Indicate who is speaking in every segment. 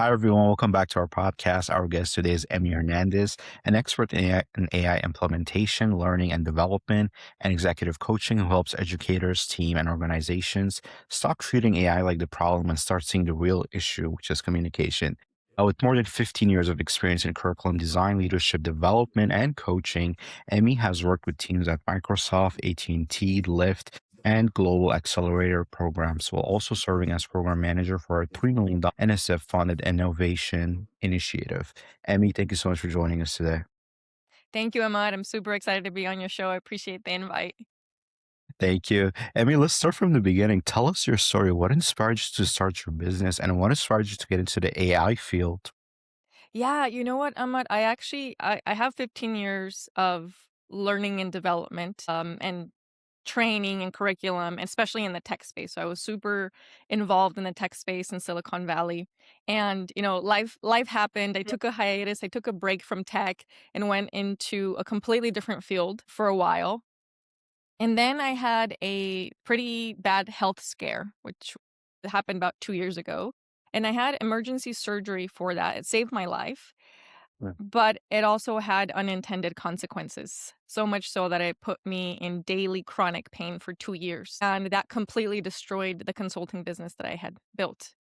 Speaker 1: Hi, everyone. Welcome back to our podcast. Our guest today is Emmy Hernandez, an expert in AI implementation, learning and development, and executive coaching who helps educators, team, and organizations stop treating AI like the problem and start seeing the real issue, which is communication. With more than 15 years of experience in curriculum design, leadership development, and coaching, Emmy has worked with teams at Microsoft, AT&T, Lyft, and Global Accelerator programs, while also serving as program manager for a $3 million NSF funded innovation initiative. Emmy, thank you so much for joining us today.
Speaker 2: Thank you, Ahmad. I'm super excited to be on your show. I appreciate the invite.
Speaker 1: Thank you. Emmy, let's start from the beginning. Tell us your story. What inspired you to start your business and what inspired you to get into the AI field?
Speaker 2: Yeah, you know what, Ahmad? I have 15 years of learning and development, and training and curriculum, especially in the tech space. So I was super involved in the tech space in Silicon Valley. And, life happened. I took a hiatus, I took a break from tech and went into a completely different field for a while. And then I had a pretty bad health scare, which happened about 2 years ago. And I had emergency surgery for that. It saved my life,
Speaker 1: Yeah.
Speaker 2: but it also had unintended consequences. So much so that it put me in daily chronic pain for 2 years. And that completely destroyed the consulting business that I had built.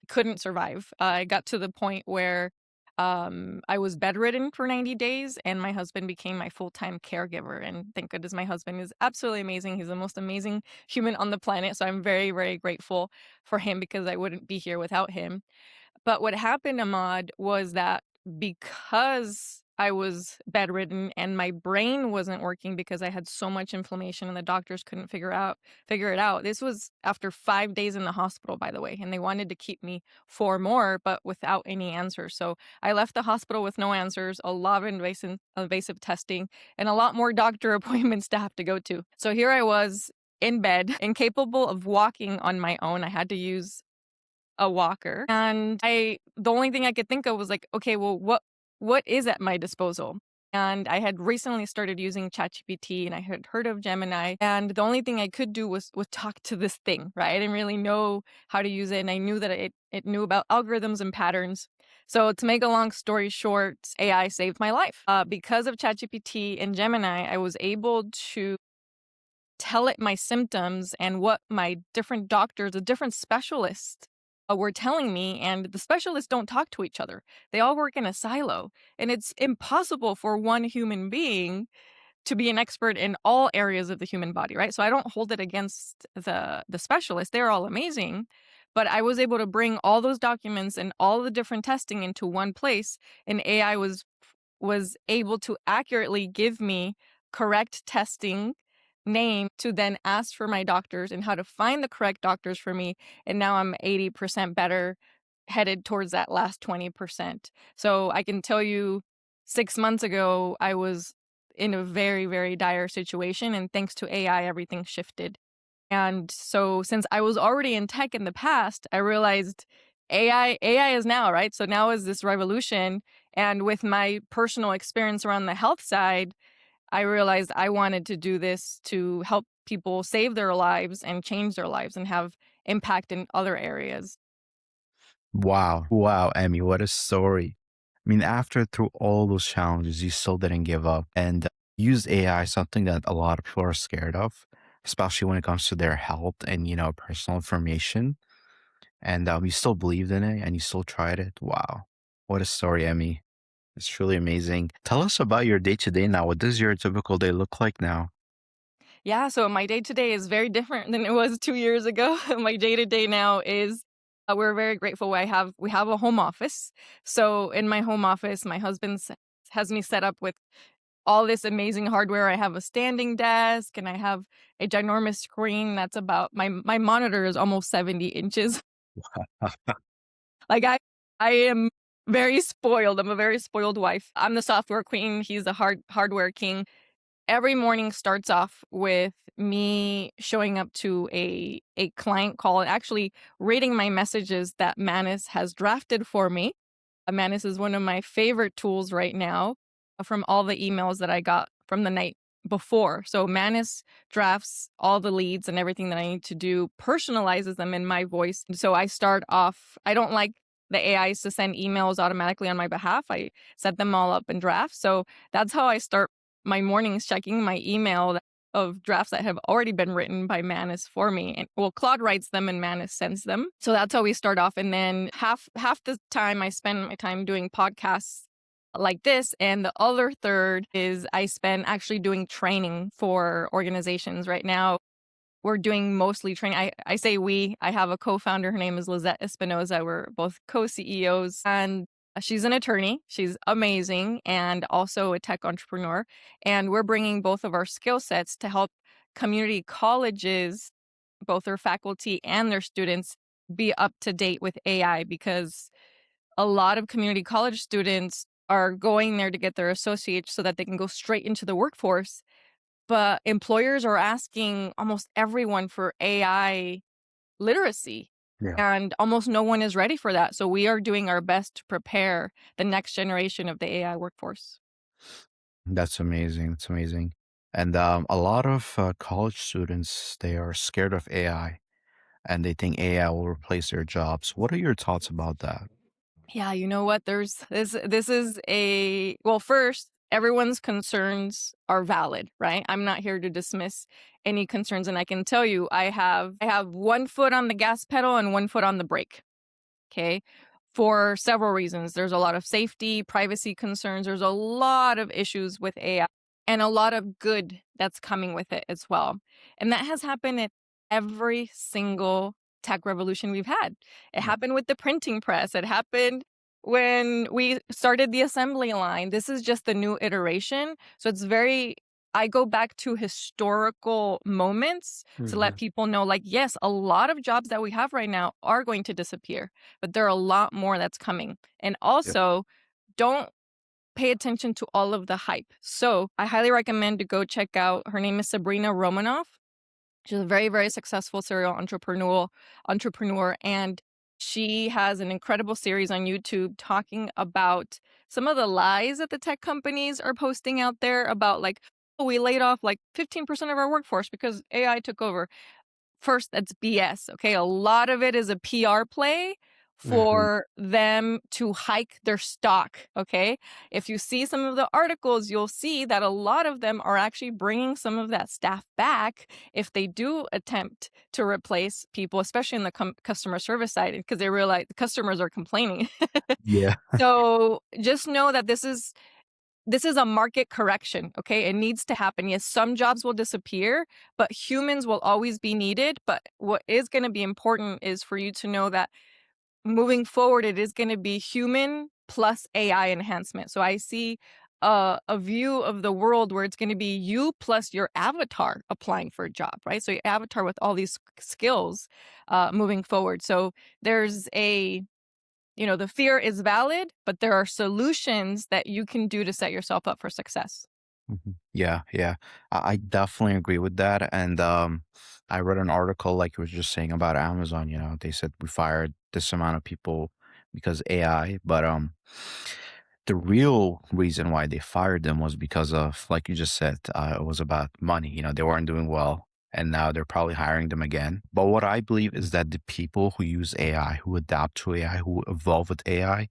Speaker 2: Couldn't survive. I got to the point where I was bedridden for 90 days, and my husband became my full-time caregiver. And thank goodness my husband is absolutely amazing. He's the most amazing human on the planet. So I'm very, very grateful for him because I wouldn't be here without him. But what happened, Ahmad, was that because I was bedridden and my brain wasn't working because I had so much inflammation and the doctors couldn't figure it out. This was after 5 days in the hospital, by the way, and they wanted to keep me 4 more, but without any answers. So I left the hospital with no answers, a lot of invasive testing, and a lot more doctor appointments to have to go to. So here I was in bed, incapable of walking on my own. I had to use a walker. And the only thing I could think of was like, okay, well, what is at my disposal? And I had recently started using ChatGPT and I had heard of Gemini. And the only thing I could do was talk to this thing, right? I didn't really know how to use it. And I knew that it knew about algorithms and patterns. So to make a long story short, AI saved my life. Because of ChatGPT and Gemini, I was able to tell it my symptoms and what my different doctors, the different specialists were telling me, and the specialists don't talk to each other. They all work in a silo, and it's impossible for one human being to be an expert in all areas of the human body, right? So I don't hold it against the specialists. They're all amazing, but I was able to bring all those documents and all the different testing into one place, and AI was able to accurately give me correct testing name to then ask for my doctors and how to find the correct doctors for me. And now I'm 80% better, headed towards that last 20%. So I can tell you 6 months ago, I was in a very, very dire situation. And thanks to AI, everything shifted. And so since I was already in tech in the past, I realized AI is now, right? So now is this revolution. And with my personal experience around the health side, I realized I wanted to do this to help people save their lives and change their lives and have impact in other areas.
Speaker 1: Wow. Wow, Emmy, what a story. I mean, after through all those challenges, you still didn't give up and used AI, something that a lot of people are scared of, especially when it comes to their health and, personal information. And you still believed in it and you still tried it. Wow. What a story, Emmy. It's truly amazing. Tell us about your day to day now. What does your typical day look like now?
Speaker 2: Yeah, so my day to day is very different than it was 2 years ago. My day to day now is we're very grateful. We have a home office. So in my home office, my husband has me set up with all this amazing hardware. I have a standing desk and I have a ginormous screen that's about my monitor is almost 70 inches. Like I am very spoiled. I'm a very spoiled wife. I'm the software queen. He's the hardware king. Every morning starts off with me showing up to a client call and actually reading my messages that Manus has drafted for me. Manus is one of my favorite tools right now from all the emails that I got from the night before. So Manus drafts all the leads and everything that I need to do, personalizes them in my voice. So I start off, I don't like the AIs to send emails automatically on my behalf. I set them all up in drafts. So that's how I start my mornings, checking my email of drafts that have already been written by Manus for me. And well, Claude writes them and Manus sends them. So that's how we start off. And then half the time I spend my time doing podcasts like this, and the other third is I spend actually doing training for organizations. Right now we're doing mostly training. I say we. I have a co-founder. Her name is Lizette Espinoza. We're both co-CEOs, and she's an attorney. She's amazing, and also a tech entrepreneur. And we're bringing both of our skill sets to help community colleges, both their faculty and their students, be up to date with AI, because a lot of community college students are going there to get their associates so that they can go straight into the workforce. But employers are asking almost everyone for AI literacy,
Speaker 1: Yeah.
Speaker 2: and almost no one is ready for that. So we are doing our best to prepare the next generation of the AI workforce.
Speaker 1: That's amazing. That's amazing. And a lot of college students, they are scared of AI and they think AI will replace their jobs. What are your thoughts about that?
Speaker 2: Yeah, you know what? There's this is a well, first, everyone's concerns are valid, right? I'm not here to dismiss any concerns, and I can tell you I have one foot on the gas pedal and one foot on the brake. Okay. For several reasons. There's a lot of safety, privacy concerns. There's a lot of issues with AI and a lot of good that's coming with it as well. And that has happened at every single tech revolution we've had. It
Speaker 1: Yeah.
Speaker 2: happened with the printing press. It happened when we started the assembly line. This is just the new iteration. So it's very, I go back to historical moments to let
Speaker 1: Hmm.
Speaker 2: people know, like, yes, a lot of jobs that we have right now are going to disappear, but there are a lot more that's coming. And
Speaker 1: Yeah.
Speaker 2: also, don't pay attention to all of the hype. So I highly recommend to go check out, her name is Sabrina Romanoff. She's a very, very successful serial entrepreneur, and she has an incredible series on YouTube talking about some of the lies that the tech companies are posting out there about, like, oh, we laid off like 15% of our workforce because AI took over. First, that's BS, okay? A lot of it is a PR play
Speaker 1: Hmm.
Speaker 2: for them to hike their stock, okay? If you see some of the articles, you'll see that a lot of them are actually bringing some of that staff back if they do attempt to replace people, especially in the customer service side, because they realize the customers are complaining.
Speaker 1: Yeah.
Speaker 2: So just know that this is a market correction, okay? It needs to happen. Yes, some jobs will disappear, but humans will always be needed. But what is going to be important is for you to know that moving forward, it is going to be human plus AI enhancement. So I see a view of the world where it's going to be you plus your avatar applying for a job, right? So your avatar with all these skills moving forward. So there's the fear is valid, but there are solutions that you can do to set yourself up for success.
Speaker 1: Mhm. Yeah, yeah. I definitely agree with that. And I read an article like you were just saying about Amazon, they said we fired this amount of people because AI, but the real reason why they fired them was because of, like you just said, it was about money. They weren't doing well. And now they're probably hiring them again. But what I believe is that the people who use AI, who adapt to AI, who evolve with AI,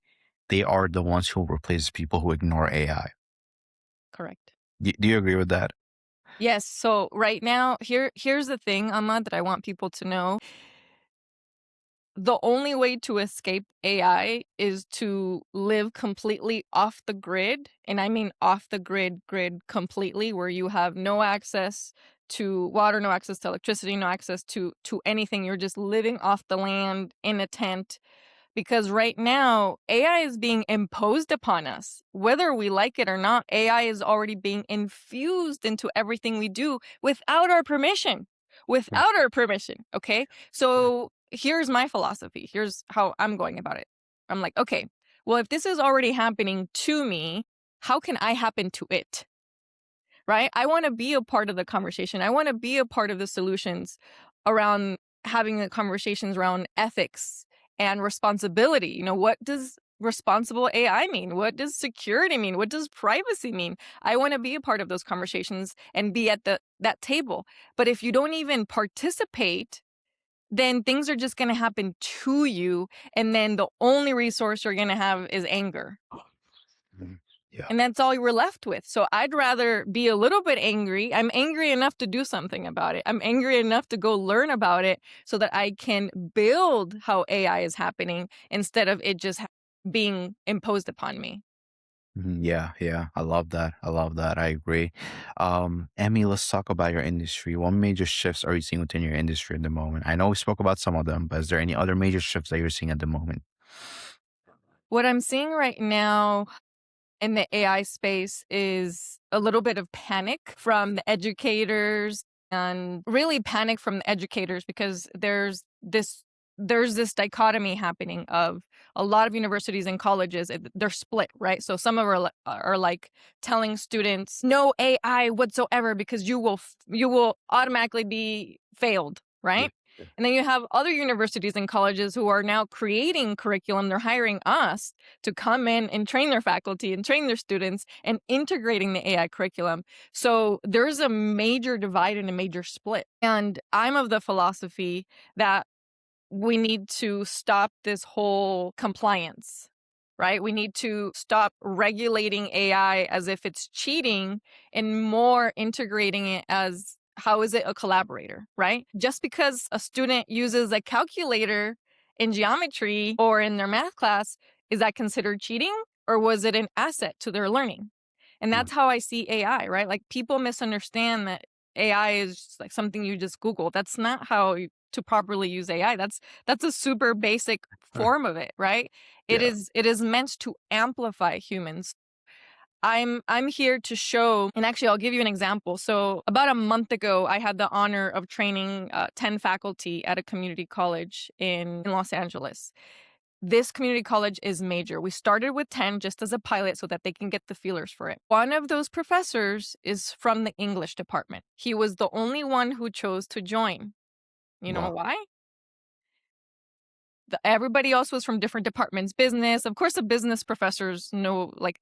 Speaker 1: they are the ones who replace people who ignore AI.
Speaker 2: Correct.
Speaker 1: Do you agree with that?
Speaker 2: Yes. So right now, here's the thing, Ahmad, that I want people to know. The only way to escape AI is to live completely off the grid. And I mean off the grid completely, where you have no access to water, no access to electricity, no access to anything. You're just living off the land in a tent, because right now AI is being imposed upon us. Whether we like it or not, AI is already being infused into everything we do without our permission.
Speaker 1: Right.
Speaker 2: Without our permission, okay? So here's my philosophy. Here's how I'm going about it. I'm like, okay, well, if this is already happening to me, how can I happen to it? Right? I want to be a part of the conversation. I want to be a part of the solutions around having the conversations around ethics and responsibility. What does responsible AI mean? What does security mean? What does privacy mean? I want to be a part of those conversations and be at that table. But if you don't even participate, then things are just going to happen to you. And then the only resource you're going to have is anger.
Speaker 1: Mhm. Yeah.
Speaker 2: And that's all you were left with. So I'd rather be a little bit angry. I'm angry enough to do something about it. I'm angry enough to go learn about it so that I can build how AI is happening instead of it just being imposed upon me.
Speaker 1: Yeah, yeah. I love that. I love that. I agree. Emmy, let's talk about your industry. What major shifts are you seeing within your industry at the moment? I know we spoke about some of them, but is there any other major shifts that you're seeing at the moment?
Speaker 2: What I'm seeing right now in the AI space is a little bit of panic from the educators, and really panic from the educators because there's this dichotomy happening of a lot of universities and colleges. They're split, right? So some of are like telling students no AI whatsoever because you will automatically be failed,
Speaker 1: Yeah.
Speaker 2: right?
Speaker 1: Yeah.
Speaker 2: And then you have other universities and colleges who are now creating curriculum. They're hiring us to come in and train their faculty and train their students and integrating the AI curriculum. So there's a major divide and a major split. And I'm of the philosophy that we need to stop this whole compliance, right? We need to stop regulating AI as if it's cheating and more integrating it as how is it a collaborator, right? Just because a student uses a calculator in geometry or in their math class, is that considered cheating or was it an asset to their learning? And
Speaker 1: Mm.
Speaker 2: that's how I see AI, right? Like people misunderstand that AI is just like something you just Google. That's not how to properly use AI. That's a super basic form of it, right?
Speaker 1: Yeah.
Speaker 2: It is meant to amplify humans. I'm here to show, and actually I'll give you an example. So about a month ago, I had the honor of training 10 faculty at a community college in Los Angeles. This community college is major. We started with 10 just as a pilot so that they can get the feelers for it. One of those professors is from the English department. He was the only one who chose to join. You know
Speaker 1: Wow.
Speaker 2: why? Everybody else was from different departments, business. Of course, the business professors know, like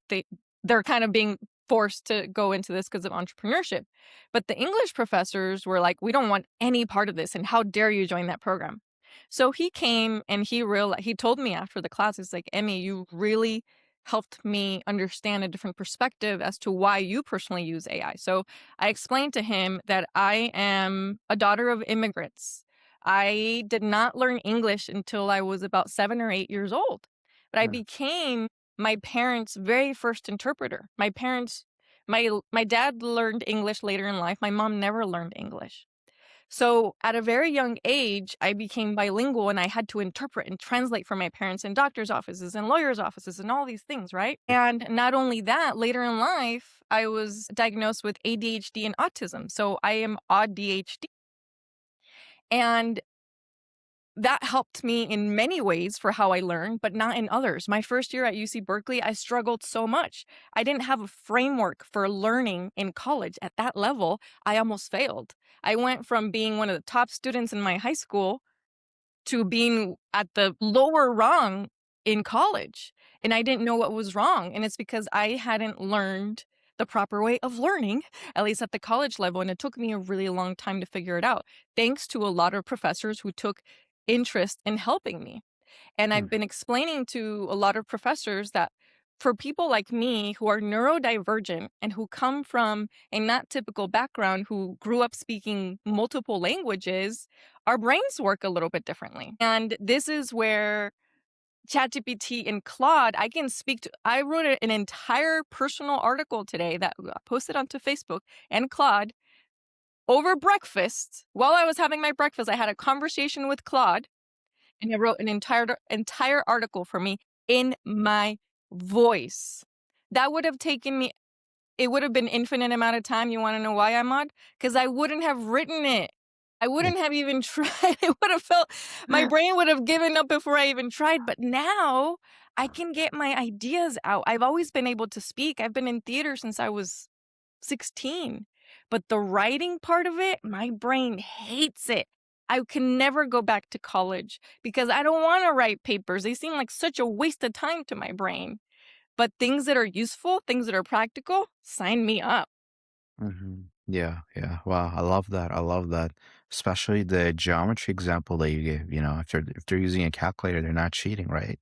Speaker 2: they're kind of being forced to go into this because of entrepreneurship. But the English professors were like, we don't want any part of this, and how dare you join that program? So he came and he told me after the class, he's like, Emmy, you really helped me understand a different perspective as to why you personally use AI. So I explained to him that I am a daughter of immigrants. I did not learn English until I was about 7 or 8 years old, but I
Speaker 1: Mm.
Speaker 2: became my parents' very first interpreter. My dad learned English later in life. My mom never learned English. So at a very young age, I became bilingual and I had to interpret and translate for my parents in doctor's offices and lawyers' offices and all these things, right? And not only that, later in life, I was diagnosed with ADHD and autism. So I am ADHD. And that helped me in many ways for how I learn, but not in others. My first year at UC Berkeley, I struggled so much. I didn't have a framework for learning in college at that level. I almost failed. I went from being one of the top students in my high school to being at the lower rung in college. And I didn't know what was wrong. And it's because I hadn't learned the proper way of learning, at least at the college level. And it took me a really long time to figure it out, thanks to a lot of professors who took interest in helping me. And I've
Speaker 1: Mm.
Speaker 2: been explaining to a lot of professors that for people like me who are neurodivergent and who come from a not typical background, who grew up speaking multiple languages, our brains work a little bit differently. And this is where ChatGPT and Claude, I can speak to. I wrote an entire personal article today that I posted onto Facebook and Claude over breakfast. While I was having my breakfast, I had a conversation with Claude and I wrote an entire article for me in my voice. That would have taken me it would have been infinite amount of time. You wanna know why, Ahmad? Because I wouldn't have written it. I
Speaker 1: Yeah.
Speaker 2: wouldn't have even tried. It would have felt my brain would have given up before I even tried, but now I can get my ideas out. I've always been able to speak. I've been in theater since I was 16. But the writing part of it, my brain hates it. I can never go back to college because I don't want to write papers. They seem like such a waste of time to my brain. But things that are useful, things that are practical, sign me up.
Speaker 1: Yeah, yeah. Wow, I love that. I love that. especially the geometry example that you gave. If they're using a calculator, they're not cheating, right?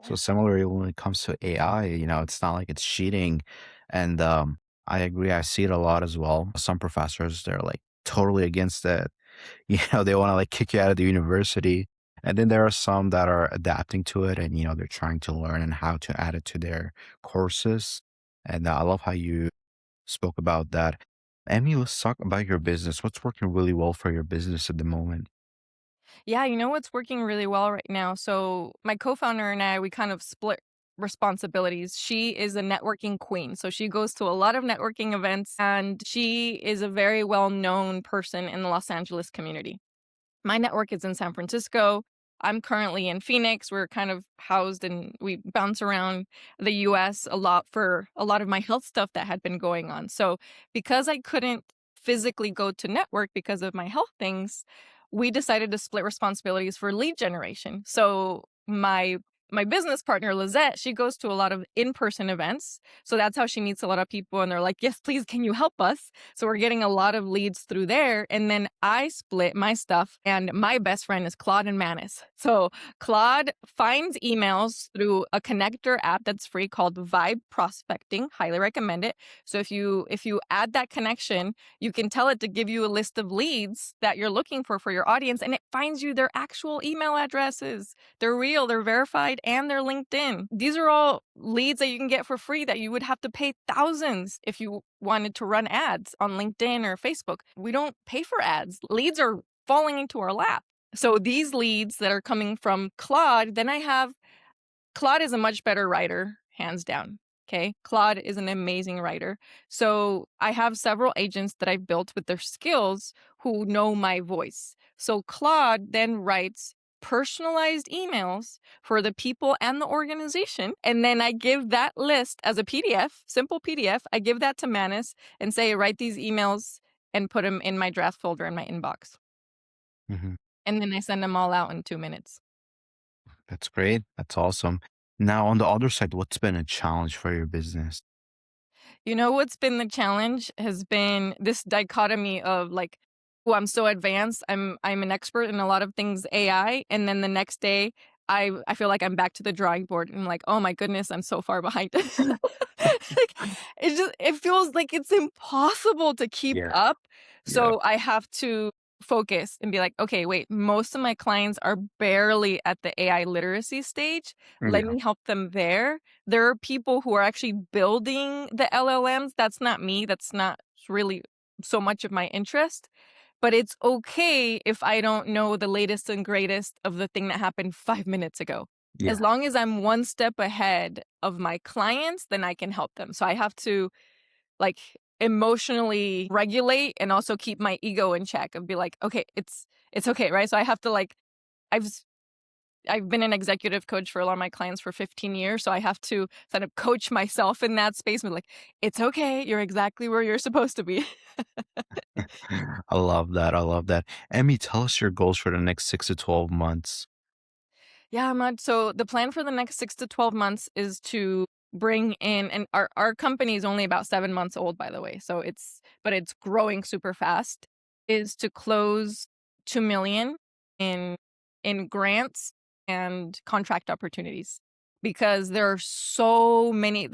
Speaker 1: So
Speaker 2: Yeah.
Speaker 1: similarly, when it comes to AI, it's not like it's cheating. And I agree. I see it a lot as well. Some professors, they're like totally against it. They want to like kick you out of the university. And then there are some that are adapting to it and, they're trying to learn and how to add it to their courses. And I love how you spoke about that. Emmy, let's talk about your business. What's working really well for your business at the moment?
Speaker 2: Yeah, you know what's working really well right now? So, my co-founder and I, we kind of split responsibilities. She is a networking queen. So, she goes to a lot of networking events and she is a very well-known person in the Los Angeles community. My network is in San Francisco. I'm currently in Phoenix. We're kind of housed and we bounce around the US a lot for a lot of my health stuff that had been going on. So, because I couldn't physically go to network because of my health things, we decided to split responsibilities for lead generation. So, my business partner Lizette, she goes to a lot of in-person events. So that's how she meets a lot of people and they're like, "Yes, please, can you help us?" So we're getting a lot of leads through there. And then I split my stuff, and my best friend is Claude and Manus. So Claude finds emails through a connector app that's free called Vibe Prospecting. Highly recommend it. So if you add that connection, you can tell it to give you a list of leads that you're looking for your audience, and it finds you their actual email addresses. They're real, they're verified, and they're LinkedIn. These are all leads that you can get for free that you would have to pay thousands if you wanted to run ads on LinkedIn or Facebook. We don't pay for ads. Leads are falling into our lap. So these leads that are coming from Claude, then I have Claude is a much better writer, hands down. Okay. Claude is an amazing writer. So I have several agents that I've built with their skills who know my voice. So Claude then writes personalized emails for the people and the organization. And then I give that list as a PDF, simple PDF. I give that to Manus and say, write these emails and put them in my draft folder in my inbox.
Speaker 1: Mhm.
Speaker 2: And then I send them all out in 2 minutes.
Speaker 1: That's great. That's awesome. Now, on the other side, what's been a challenge for your business?
Speaker 2: You know what's been the challenge has been this dichotomy of like, oh, I'm so advanced. I'm an expert in a lot of things AI, and then the next day I feel like I'm back to the drawing board and I'm like, oh my goodness, I'm so far behind. Like, it feels like it's impossible to keep
Speaker 1: Yeah.
Speaker 2: up.
Speaker 1: Yeah.
Speaker 2: So I have to focus and be like, okay, wait, most of my clients are barely at the AI literacy stage. Let
Speaker 1: Yeah.
Speaker 2: me help them there. There are people who are actually building the LLMs. That's not me. That's not really so much of my interest. But it's okay if I don't know the latest and greatest of the thing that happened 5 minutes ago. As
Speaker 1: Yeah.
Speaker 2: long as I'm one step ahead of my clients, then I can help them. So I have to like emotionally regulate and also keep my ego in check and be like, okay, it's okay, right? So I have to like I've I've been an executive coach for a lot of my clients for 15 years, so I have to kind of coach myself in that space and be like, "It's okay, you're exactly where you're supposed to be."
Speaker 1: I love that. I love that. Emmy, tell us your goals for the next 6 to 12 months.
Speaker 2: Yeah, Ahmad. So the plan for the next 6 to 12 months is to bring in and our company is only about 7 months old, by the way, so it's growing super fast, is to close 2 million in grants and contract opportunities because there are so many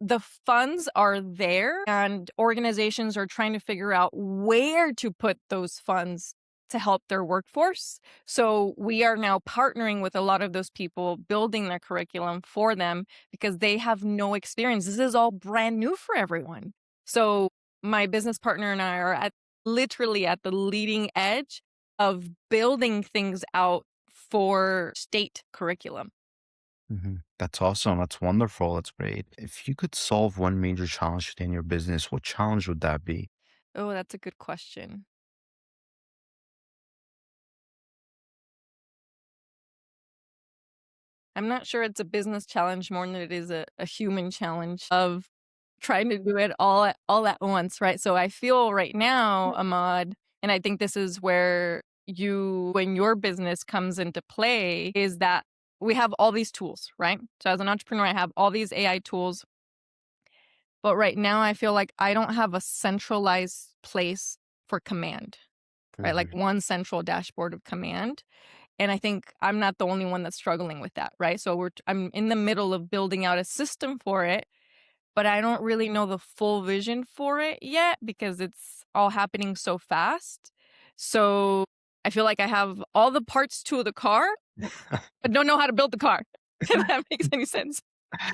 Speaker 2: the funds are there and organizations are trying to figure out where to put those funds to help their workforce. So we are now partnering with a lot of those people, building their curriculum for them because they have no experience. This is all brand new for everyone. So my business partner and I are literally at the leading edge of building things out for state curriculum.
Speaker 1: That's awesome. That's wonderful. That's great. If you could solve one major challenge within your business, what challenge would that be?
Speaker 2: Oh, that's a good question. I'm not sure it's a business challenge more than it is a human challenge of trying to do it all at once, right? So I feel right now, Ahmad, and I think this is where when your business comes into play, is that we have all these tools, right? So as an entrepreneur, I have all these AI tools, but right now I feel like I don't have a centralized place for command. right? Like
Speaker 1: Mhm.
Speaker 2: one central dashboard of command. And I think I'm not the only one that's struggling with that, right? So I'm in the middle of building out a system for it, but I don't really know the full vision for it yet because it's all happening so fast. So I feel like I have all the parts to the car, but don't know how to build the car. If that makes any sense.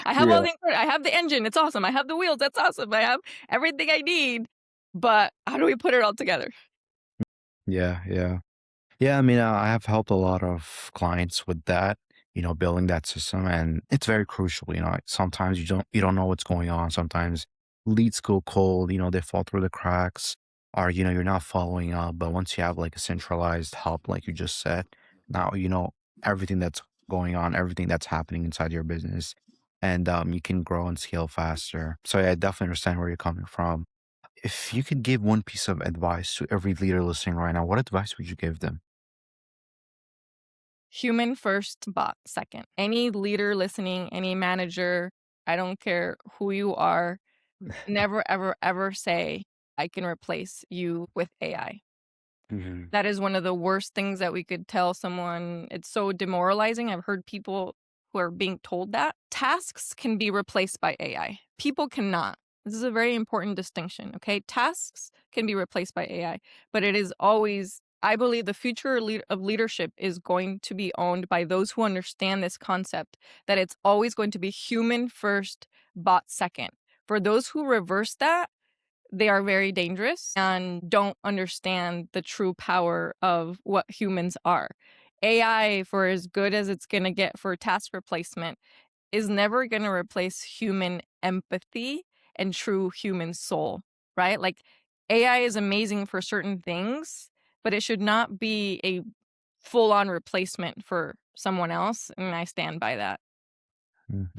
Speaker 2: I have all
Speaker 1: Yeah.
Speaker 2: the I have the engine, it's awesome. I have the wheels, that's awesome. I have everything I need, but how do we put it all together?
Speaker 1: Yeah, yeah. Yeah, I mean, I have helped a lot of clients with that, building that system, and it's very crucial. Sometimes you don't know what's going on. Sometimes leads go cold, they fall through the cracks, or you're not following up. But once you have like a centralized help, like you just said, now you know everything that's going on, everything that's happening inside your business, and you can grow and scale faster. So yeah, I definitely understand where you're coming from. If you could give one piece of advice to every leader listening right now, what advice would you give them?
Speaker 2: Human first, bot second. Any leader listening, any manager, I don't care who you are, never, ever, ever say, I can replace you with AI.
Speaker 1: Mhm.
Speaker 2: That is one of the worst things that we could tell someone. It's so demoralizing. I've heard people who are being told that. Tasks can be replaced by AI. People cannot. This is a very important distinction, okay? Tasks can be replaced by AI, but it is always, I believe the future of leadership is going to be owned by those who understand this concept, that it's always going to be human first, bot second. For those who reverse that, they are very dangerous and don't understand the true power of what humans are. AI, for as good as it's going to get for task replacement, is never going to replace human empathy and true human soul, right? Like AI is amazing for certain things, but it should not be a full on replacement for someone else. And I stand by that.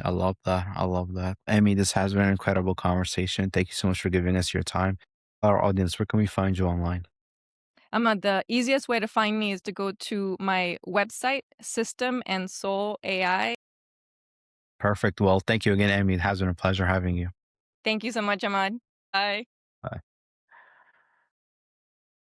Speaker 1: I love that. I love that. Amy, this has been an incredible conversation. Thank you so much for giving us your time. Our audience, where can we find you online?
Speaker 2: The easiest way to find me is to go to my website, System and Soul AI.
Speaker 1: Perfect. Well, thank you again, Amy. It has been a pleasure having you.
Speaker 2: Thank you so much, Ahmad. Bye.